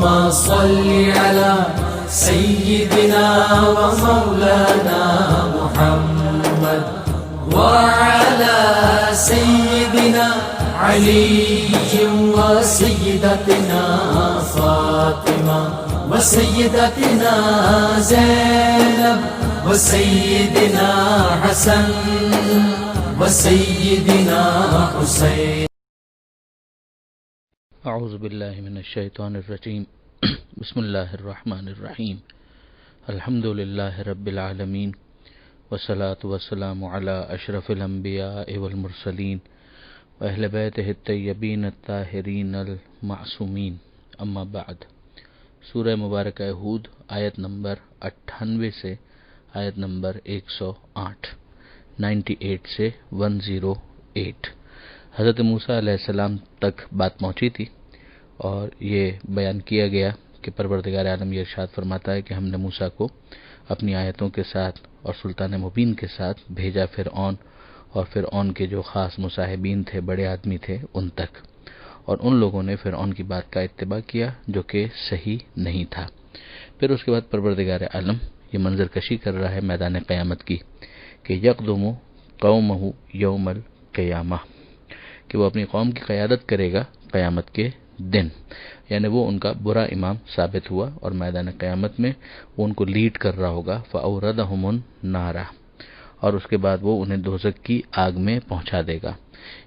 صل على سيدنا ومولانا محمد وعلى سيدنا علي وسيدتنا فاطمة وسيدتنا زينب وسيدنا حسن وسيدنا حسين. اعوذ باللہ من الشیطان الرجیم. بسم اللہ الرحمن الرحیم. الحمد للہ رب العالمین والصلاة والسلام علی اشرف الانبیاء والمرسلین واہل بیتہ الطیبین الطاہرین المعصومین. اما بعد. سورہ مبارکہ ہود آیت نمبر 98 سے آیت نمبر 108 98 سے 108. حضرت موسیٰ علیہ السلام تک بات پہنچی تھی اور یہ بیان کیا گیا کہ پروردگار عالم یہ ارشاد فرماتا ہے کہ ہم نے موسیٰ کو اپنی آیتوں کے ساتھ اور سلطان مبین کے ساتھ بھیجا فرعون اور فرعون کے جو خاص مصاحبین تھے، بڑے آدمی تھے، ان تک، اور ان لوگوں نے فرعون کی بات کا اتباع کیا جو کہ صحیح نہیں تھا. پھر اس کے بعد پروردگار عالم یہ منظر کشی کر رہا ہے میدان قیامت کی کہ یقدم قومہ یوم القیامہ، کہ وہ اپنی قوم کی قیادت کرے گا قیامت کے دن. یعنی وہ ان کا برا امام ثابت ہوا اور میدان قیامت میں وہ ان کو لیڈ کر رہا ہوگا. فَأَوْرَدَهُمُ النَّارَ، اور اس کے بعد وہ انہیں دوزخ کی آگ میں پہنچا دے گا.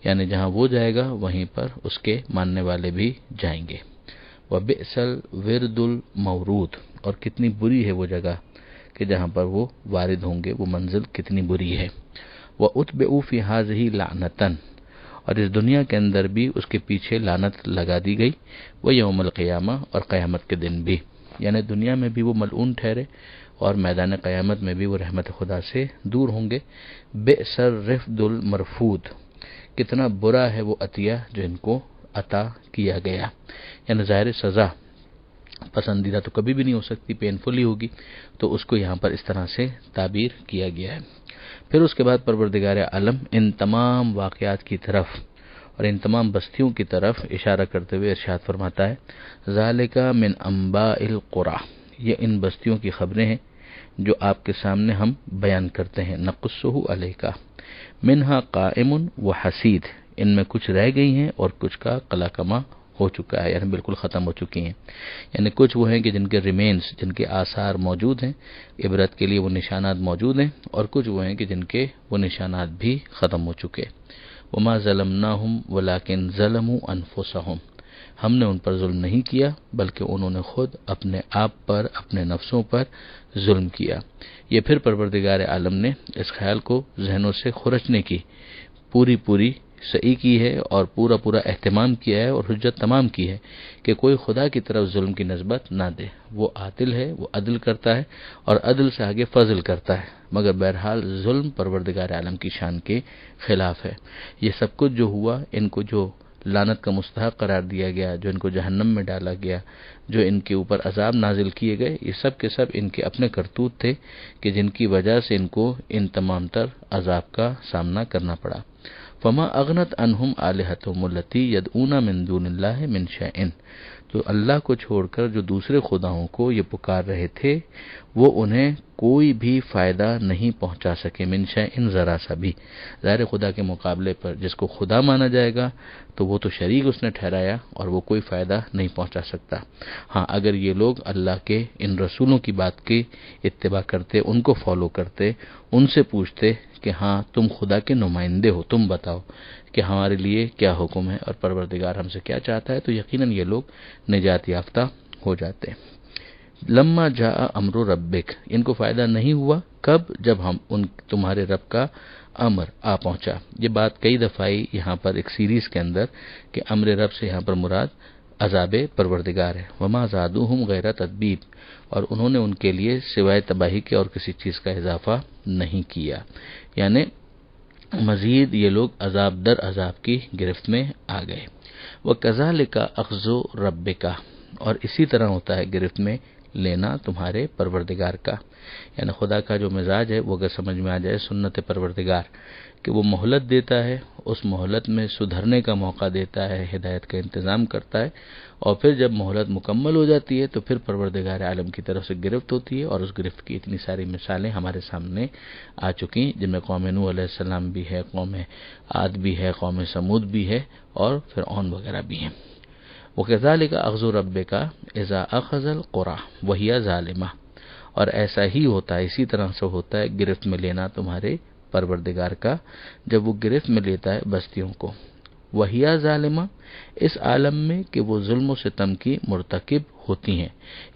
یعنی جہاں وہ جائے گا وہیں پر اس کے ماننے والے بھی جائیں گے. وَبِئْسَ الْوِرْدُ الْمَوْرُودُ، اور کتنی بری ہے وہ جگہ کہ جہاں پر وہ وارد ہوں گے، وہ منزل کتنی بری ہے. وَأُتْبِعُوا فِي هَٰذِهِ لَعْنَةً، اور اس دنیا کے اندر بھی اس کے پیچھے لعنت لگا دی گئی. وہ یوم القیامہ، اور قیامت کے دن بھی. یعنی دنیا میں بھی وہ ملعون ٹھہرے اور میدان قیامت میں بھی وہ رحمت خدا سے دور ہوں گے. بئس الرفد المرفود، کتنا برا ہے وہ عطیہ جو ان کو عطا کیا گیا. یعنی ظاہر سزا پسندیدہ تو کبھی بھی نہیں ہو سکتی، پینفل ہی ہوگی، تو اس کو یہاں پر اس طرح سے تعبیر کیا گیا ہے. پھر اس کے بعد پروردگار عالم ان تمام واقعات کی طرف اور ان تمام بستیوں کی طرف اشارہ کرتے ہوئے ارشاد فرماتا ہے ذالک من انباء القری، یہ ان بستیوں کی خبریں ہیں جو آپ کے سامنے ہم بیان کرتے ہیں. نقصہ علیک منہا قائم وحسید، ان میں کچھ رہ گئی ہیں اور کچھ کا قلع کما ہو چکا ہے، یعنی بالکل ختم ہو چکی ہیں. یعنی کچھ وہ ہیں کہ جن کے ریمینز، جن کے آثار موجود ہیں، عبرت کے لیے وہ نشانات موجود ہیں، اور کچھ وہ ہیں کہ جن کے وہ نشانات بھی ختم ہو چکے. وما ظلمناہم ولکن ظلموا انفسہم، ہم نے ان پر ظلم نہیں کیا بلکہ انہوں نے خود اپنے آپ پر، اپنے نفسوں پر ظلم کیا. یہ پھر پروردگار عالم نے اس خیال کو ذہنوں سے خرچنے کی پوری صحیح کی ہے اور پورا اہتمام کیا ہے اور حجت تمام کی ہے کہ کوئی خدا کی طرف ظلم کی نسبت نہ دے. وہ عادل ہے، وہ عدل کرتا ہے اور عدل سے آگے فضل کرتا ہے، مگر بہرحال ظلم پروردگار عالم کی شان کے خلاف ہے. یہ سب کچھ جو ہوا، ان کو جو لعنت کا مستحق قرار دیا گیا، جو ان کو جہنم میں ڈالا گیا، جو ان کے اوپر عذاب نازل کیے گئے، یہ سب کے سب ان کے اپنے کرتوت تھے کہ جن کی وجہ سے ان کو ان تمام تر عذاب کا سامنا کرنا پڑا. فما اغنت عنہم آلہتہم التی یدعون من دون اللہ من شیء، تو اللہ کو چھوڑ کر جو دوسرے خداؤں کو یہ پکار رہے تھے وہ انہیں کوئی بھی فائدہ نہیں پہنچا سکے. من شیء، ذرا سا بھی. ظاہر خدا کے مقابلے پر جس کو خدا مانا جائے گا تو وہ تو شریک اس نے ٹھہرایا اور وہ کوئی فائدہ نہیں پہنچا سکتا. ہاں، اگر یہ لوگ اللہ کے ان رسولوں کی بات کی اتباع کرتے، ان کو فالو کرتے، ان سے پوچھتے کہ ہاں تم خدا کے نمائندے ہو، تم بتاؤ کہ ہمارے لیے کیا حکم ہے اور پروردگار ہم سے کیا چاہتا ہے، تو یقیناً یہ لوگ نجات یافتہ ہو جاتے. لما جاء امر ربک، ان کو فائدہ نہیں ہوا. کب؟ جب تمہارے رب کا امر آ پہنچا. یہ بات کئی دفعہ یہاں پر ایک سیریز کے اندر کہ امر رب سے یہاں پر مراد عذاب پروردگار ہے. وما زادوہم غیر تتبیب، اور انہوں نے ان کے لیے سوائے تباہی کے اور کسی چیز کا اضافہ نہیں کیا. یعنی مزید یہ لوگ عذاب در عذاب کی گرفت میں آ گئے. وَكَذَلِكَ أَخْذُ رَبِّكَ، اور اسی طرح ہوتا ہے گرفت میں لینا تمہارے پروردگار کا. یعنی خدا کا جو مزاج ہے وہ اگر سمجھ میں آ جائے، سنت پروردگار کہ وہ مہلت دیتا ہے، اس مہلت میں سدھرنے کا موقع دیتا ہے، ہدایت کا انتظام کرتا ہے، اور پھر جب مہلت مکمل ہو جاتی ہے تو پھر پروردگار عالم کی طرف سے گرفت ہوتی ہے، اور اس گرفت کی اتنی ساری مثالیں ہمارے سامنے آ چکی، جن میں قوم نوح علیہ السلام بھی ہے، قوم عاد بھی ہے، قوم سمود بھی ہے، اور فرعون وغیرہ بھی ہیں۔ وَكَذَلِكَ أَخْذُ رَبِّكَ إِذَا أَخَذَ الْقُرَىٰ وَهِيَ ظَالِمَةٌ، اور ایسا ہی ہوتا ہے، اسی طرح سے ہوتا ہے گرفت میں لینا تمہارے پروردگار کا جب وہ گرفت میں لیتا ہے بستیوں کو، وَهِيَ ظَالِمَةٌ، اس عالم میں کہ وہ ظلم و ستم کی مرتکب ہوتی ہیں،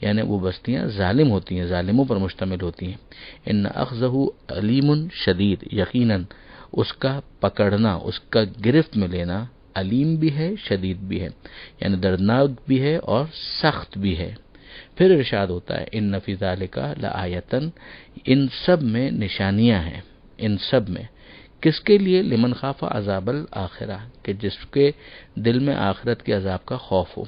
یعنی وہ بستیاں ظالم ہوتی ہیں، ظالموں پر مشتمل ہوتی ہیں۔ ان اخذہ علیم شدید، یقیناً اس کا پکڑنا، اس کا گرفت میں لینا علیم بھی ہے، شدید بھی ہے، یعنی دردناک بھی ہے اور سخت بھی ہے۔ پھر ارشاد ہوتا ہے ان فی ذالک لآیۃ، ان سب میں نشانیاں ہیں، ان سب میں کس کے لیے؟ لمن خاف عذاب الآخرہ، کہ جس کے دل میں آخرت کے عذاب کا خوف ہو،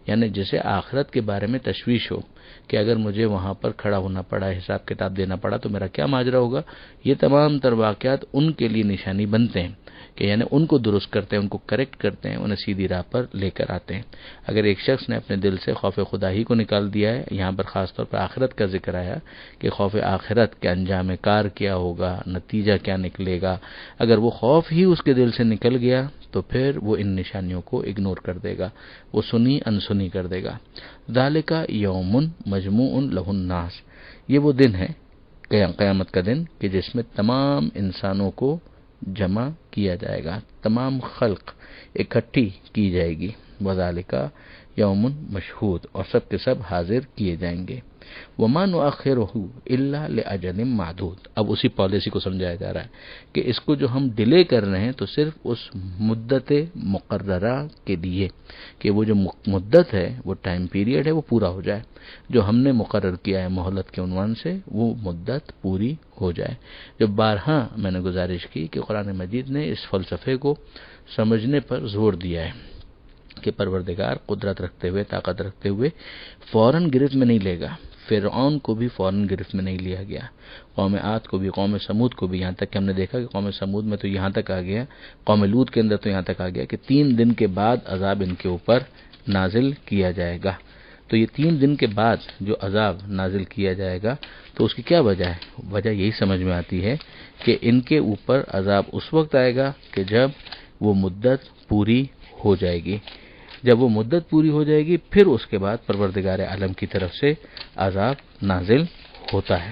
یعنی جسے آخرت کے بارے میں تشویش ہو کہ اگر مجھے وہاں پر کھڑا ہونا پڑا، حساب کتاب دینا پڑا تو میرا کیا ماجرا ہوگا۔ یہ تمام تر واقعات ان کے لیے نشانی بنتے ہیں کہ یعنی ان کو درست کرتے ہیں، ان کو کریکٹ کرتے ہیں، انہیں سیدھی راہ پر لے کر آتے ہیں۔ اگر ایک شخص نے اپنے دل سے خوف خدا ہی کو نکال دیا ہے، یہاں پر خاص طور پر آخرت کا ذکر آیا کہ خوف آخرت کے انجام کار کیا ہوگا، نتیجہ کیا نکلے گا، اگر وہ خوف ہی اس کے دل سے نکل گیا تو پھر وہ ان نشانیوں کو اگنور کر دے گا، وہ سنی انسنی کر دے گا۔ ذالک یوم مجموع لہ الناس، یہ وہ دن ہے قیامت کا دن کہ جس میں تمام انسانوں کو جمع کیا جائے گا، تمام خلق اکٹھی کی جائے گی۔ وذالک یوم مشہود، اور سب کے سب حاضر کیے جائیں گے۔ وما نؤخرہ الا لاجل معدود، اب اسی پالیسی کو سمجھایا جا رہا ہے کہ اس کو جو ہم ڈیلے کر رہے ہیں تو صرف اس مدت مقررہ کے لیے کہ وہ جو مدت ہے، وہ ٹائم پیریڈ ہے، وہ پورا ہو جائے، جو ہم نے مقرر کیا ہے مہلت کے عنوان سے، وہ مدت پوری ہو جائے۔ جو بارہا میں نے گزارش کی کہ قرآن مجید نے اس فلسفے کو سمجھنے پر زور دیا ہے کہ پروردگار قدرت رکھتے ہوئے، طاقت رکھتے ہوئے فوراً گرفت میں نہیں لے گا۔ فرعون کو بھی فوراً گرفت میں نہیں لیا گیا، قوم عاد کو بھی، قوم سمود کو بھی، یہاں تک کہ ہم نے دیکھا کہ قوم سمود میں تو یہاں تک آ گیا، قوم لوط کے اندر تو یہاں تک آ گیا کہ 3 دن کے بعد عذاب ان کے اوپر نازل کیا جائے گا۔ تو یہ 3 دن کے بعد جو عذاب نازل کیا جائے گا تو اس کی کیا وجہ ہے؟ وجہ یہی سمجھ میں آتی ہے کہ ان کے اوپر عذاب اس وقت آئے گا کہ جب وہ مدت پوری ہو جائے گی۔ جب وہ مدت پوری ہو جائے گی پھر اس کے بعد پروردگار عالم کی طرف سے عذاب نازل ہوتا ہے۔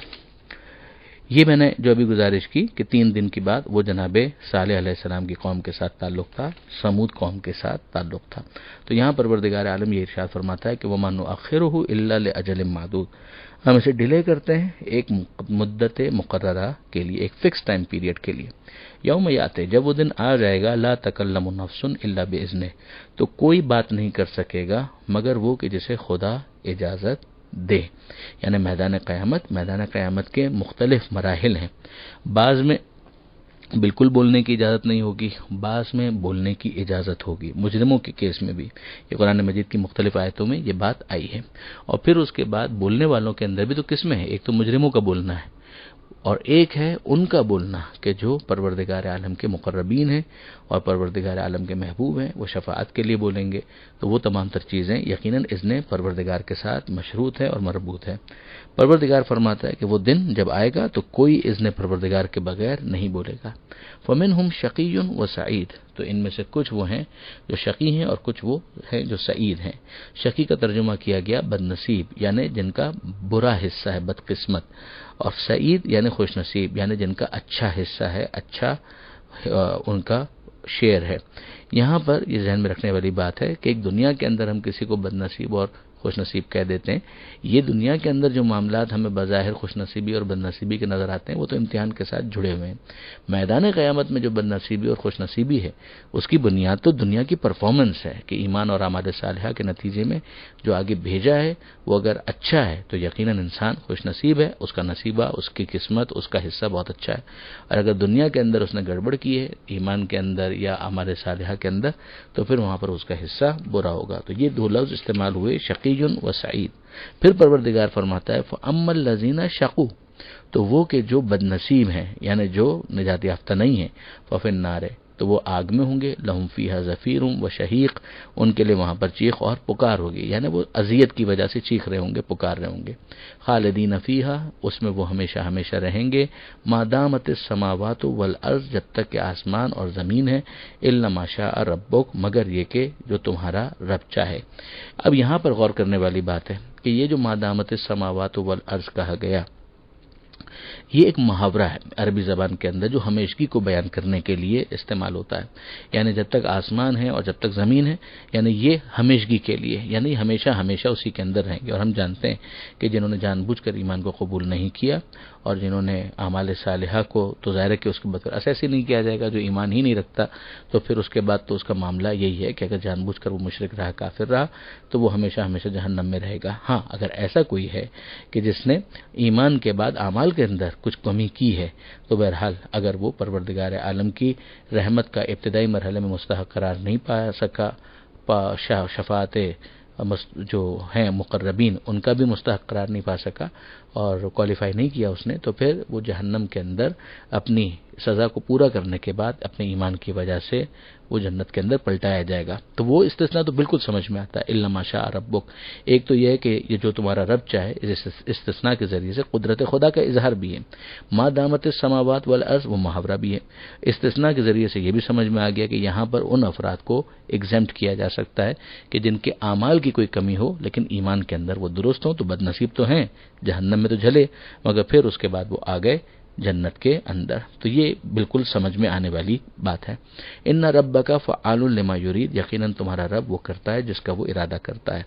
یہ میں نے جو ابھی گزارش کی کہ 3 دن کے بعد وہ جناب صالح علیہ السلام کی قوم کے ساتھ تعلق تھا، سمود قوم کے ساتھ تعلق تھا۔ تو یہاں پروردگار عالم یہ ارشاد فرماتا ہے کہ وَمَا نُؤَخِّرُهُ إِلَّا لِأَجَلٍ مَّعْدُودٍ، ہم اسے ڈیلے کرتے ہیں ایک مدت مقررہ کے لیے، ایک فکس ٹائم پیریڈ کے لیے۔ یوم یاتے، جب وہ دن آ جائے گا، لا تکلم نفس الا باذنہ، تو کوئی بات نہیں کر سکے گا مگر وہ کہ جسے خدا اجازت دے۔ یعنی میدان قیامت کے مختلف مراحل ہیں، بعض میں بالکل بولنے کی اجازت نہیں ہوگی، بعض میں بولنے کی اجازت ہوگی، مجرموں کے کیس میں بھی یہ قرآن مجید کی مختلف آیتوں میں یہ بات آئی ہے۔ اور پھر اس کے بعد بولنے والوں کے اندر بھی تو قسمیں ہیں، ایک تو مجرموں کا بولنا ہے اور ایک ہے ان کا بولنا کہ جو پروردگار عالم کے مقربین ہیں اور پروردگار عالم کے محبوب ہیں، وہ شفاعت کے لیے بولیں گے۔ تو وہ تمام تر چیزیں یقیناً اذن پروردگار کے ساتھ مشروط ہے اور مربوط ہے۔ پروردگار فرماتا ہے کہ وہ دن جب آئے گا تو کوئی اذن پروردگار کے بغیر نہیں بولے گا۔ فَمِنْهُمْ شَقِيٌّ وَسَعِيدٌ، تو ان میں سے کچھ وہ ہیں جو شقی ہیں اور کچھ وہ ہیں جو سعید ہیں۔ شقی کا ترجمہ کیا گیا بد نصیب، یعنی جن کا برا حصہ ہے، بدقسمت، اور سعید یعنی خوش نصیب، یعنی جن کا اچھا حصہ ہے، اچھا ان کا شیئر ہے۔ یہاں پر یہ ذہن میں رکھنے والی بات ہے کہ ایک دنیا کے اندر ہم کسی کو بد نصیب اور خوش نصیب کہہ دیتے ہیں، یہ دنیا کے اندر جو معاملات ہمیں بظاہر خوش نصیبی اور بد نصیبی کے نظر آتے ہیں وہ تو امتحان کے ساتھ جڑے ہوئے ہیں۔ میدان قیامت میں جو بد نصیبی اور خوش نصیبی ہے اس کی بنیاد تو دنیا کی پرفارمنس ہے کہ ایمان اور اعمال صالحہ کے نتیجے میں جو آگے بھیجا ہے وہ اگر اچھا ہے تو یقیناً انسان خوش نصیب ہے، اس کا نصیبہ، اس کی قسمت، اس کا حصہ بہت اچھا ہے۔ اور اگر دنیا کے اندر اس نے گڑبڑ کی ہے ایمان کے اندر یا اعمال صالحہ کے اندر تو پھر وہاں پر اس کا حصہ برا ہوگا۔ تو یہ 2 لفظ استعمال ہوئے، شقی و سعید۔ پھر پروردگار فرماتا ہے فَأَمَّا الَّذِينَ شَقُوا، تو وہ کہ جو بد نصیب ہیں یعنی جو نجات یافتہ نہیں ہیں، ففی النار، تو وہ آگ میں ہوں گے، لہم فیہا زفیر و شہیق، ان کے لیے وہاں پر چیخ اور پکار ہوگی، یعنی وہ اذیت کی وجہ سے چیخ رہے ہوں گے، پکار رہے ہوں گے۔ خالدین فیہا، اس میں وہ ہمیشہ ہمیشہ رہیں گے، ما دامت السماوات والارض، جب تک کہ آسمان اور زمین ہے، الا ما شاء ربک، مگر یہ کہ جو تمہارا رب چاہے۔ اب یہاں پر غور کرنے والی بات ہے کہ یہ جو ما دامت السماوات والارض کہا گیا، یہ ایک محاورہ ہے عربی زبان کے اندر جو ہمیشگی کو بیان کرنے کے لیے استعمال ہوتا ہے، یعنی جب تک آسمان ہے اور جب تک زمین ہے، یعنی یہ ہمیشگی کے لیے، یعنی ہمیشہ ہمیشہ اسی کے اندر رہیں گے۔ اور ہم جانتے ہیں کہ جنہوں نے جان بوجھ کر ایمان کو قبول نہیں کیا اور جنہوں نے اعمال صالحہ کو، تو ظاہر ہے کہ اس کے بعد ایسے نہیں کیا جائے گا، جو ایمان ہی نہیں رکھتا تو پھر اس کے بعد تو اس کا معاملہ یہی ہے کہ اگر جان بوجھ کر وہ مشرک رہا، کافر رہا، تو وہ ہمیشہ ہمیشہ جہنم میں رہے گا۔ ہاں، اگر ایسا کوئی ہے کہ جس نے ایمان کے بعد اعمال کے اندر کچھ کمی کی ہے، تو بہرحال اگر وہ پروردگار عالم کی رحمت کا ابتدائی مرحلے میں مستحق قرار نہیں پا سکا، شفاعت جو ہیں مقربین ان کا بھی مستحق قرار نہیں پا سکا اور کوالیفائی نہیں کیا اس نے، تو پھر وہ جہنم کے اندر اپنی سزا کو پورا کرنے کے بعد اپنے ایمان کی وجہ سے وہ جنت کے اندر پلٹایا جائے گا۔ تو وہ استثناء تو بالکل سمجھ میں آتا ہے، الا ما شاء ربک۔ ایک تو یہ ہے کہ یہ جو تمہارا رب چاہے، اس استثناء کے ذریعے سے قدرت خدا کا اظہار بھی ہے۔ ما دامت السماوات والارض، وہ محاورہ بھی ہے۔ استثناء کے ذریعے سے یہ بھی سمجھ میں آ گیا کہ یہاں پر ان افراد کو ایگزمپٹ کیا جا سکتا ہے کہ جن کے اعمال کی کوئی کمی ہو لیکن ایمان کے اندر وہ درست ہوں، تو بد نصیب تو ہیں، جہنم میں تو جھلے، مگر پھر اس کے بعد وہ آ گئے جنت کے اندر۔ تو یہ بالکل سمجھ میں آنے والی بات ہے۔ ان ربک فعال لما یرید، یقیناً تمہارا رب وہ کرتا ہے جس کا وہ ارادہ کرتا ہے۔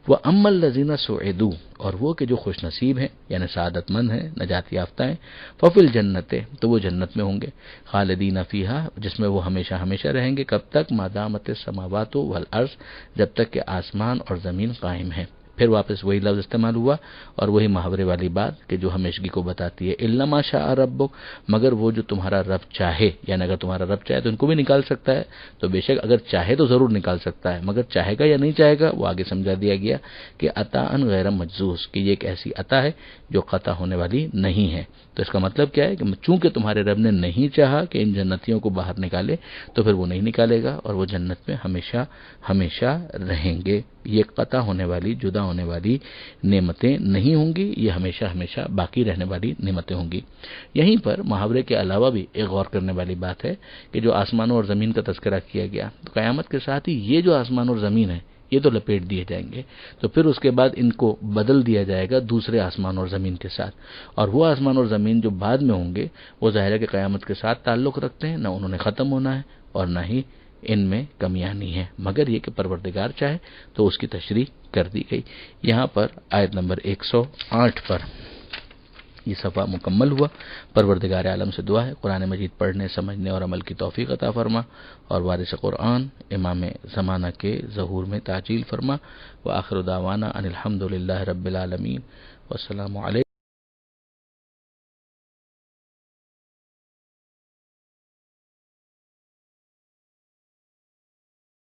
وَأَمَّا الَّذِينَ سُعِدُوا، اور وہ کہ جو خوش نصیب ہیں یعنی سعادت مند ہیں، نجات یافتہ ہیں، فَفِي الْجَنَّةِ، تو وہ جنت میں ہوں گے، خالدین فیہا، جس میں وہ ہمیشہ ہمیشہ رہیں گے، کب تک؟ ما دامت السماوات والارض، جب تک کہ آسمان اور زمین قائم ہیں۔ پھر واپس وہی لفظ استعمال ہوا اور وہی محاورے والی بات کہ جو ہمیشگی کو بتاتی ہے، الا ما شاء ربک، مگر وہ جو تمہارا رب چاہے، یعنی اگر تمہارا رب چاہے تو ان کو بھی نکال سکتا ہے، تو بے شک اگر چاہے تو ضرور نکال سکتا ہے، مگر چاہے گا یا نہیں چاہے گا وہ آگے سمجھا دیا گیا کہ عطاءً غیر مجزوز، کہ یہ ایک ایسی عطا ہے جو قطع ہونے والی نہیں ہے۔ تو اس کا مطلب کیا ہے کہ چونکہ تمہارے رب نے نہیں چاہا کہ ان جنتیوں کو باہر نکالے تو پھر وہ نہیں نکالے گا اور وہ جنت میں ہمیشہ ہمیشہ رہیں گے۔ یہ قطع ہونے والی، جدا ہونے والی نعمتیں نہیں ہوں گی، یہ ہمیشہ ہمیشہ باقی رہنے والی نعمتیں ہوں گی۔ یہیں پر محاورے کے علاوہ بھی ایک غور کرنے والی بات ہے کہ جو آسمانوں اور زمین کا تذکرہ کیا گیا، تو قیامت کے ساتھ ہی یہ جو آسمان اور زمین ہے یہ تو لپیٹ دیے جائیں گے، تو پھر اس کے بعد ان کو بدل دیا جائے گا دوسرے آسمان اور زمین کے ساتھ، اور وہ آسمان اور زمین جو بعد میں ہوں گے وہ ظاہر ہے کہ قیامت کے ساتھ تعلق رکھتے ہیں، نہ انہوں نے ختم ہونا ہے اور نہ ہی ان میں کمیاں نہیں ہیں، مگر یہ کہ پروردگار چاہے تو اس کی تشریح کر دی گئی۔ یہاں پر آیت نمبر 108 پر یہ صفحہ مکمل ہوا۔ پروردگار عالم سے دعا ہے قرآن مجید پڑھنے، سمجھنے اور عمل کی توفیق عطا فرما، اور وارث قرآن امام زمانہ کے ظہور میں تعجیل فرما۔ وآخر دعوانا ان الحمد للہ رب العالمین، والسلام علیکم۔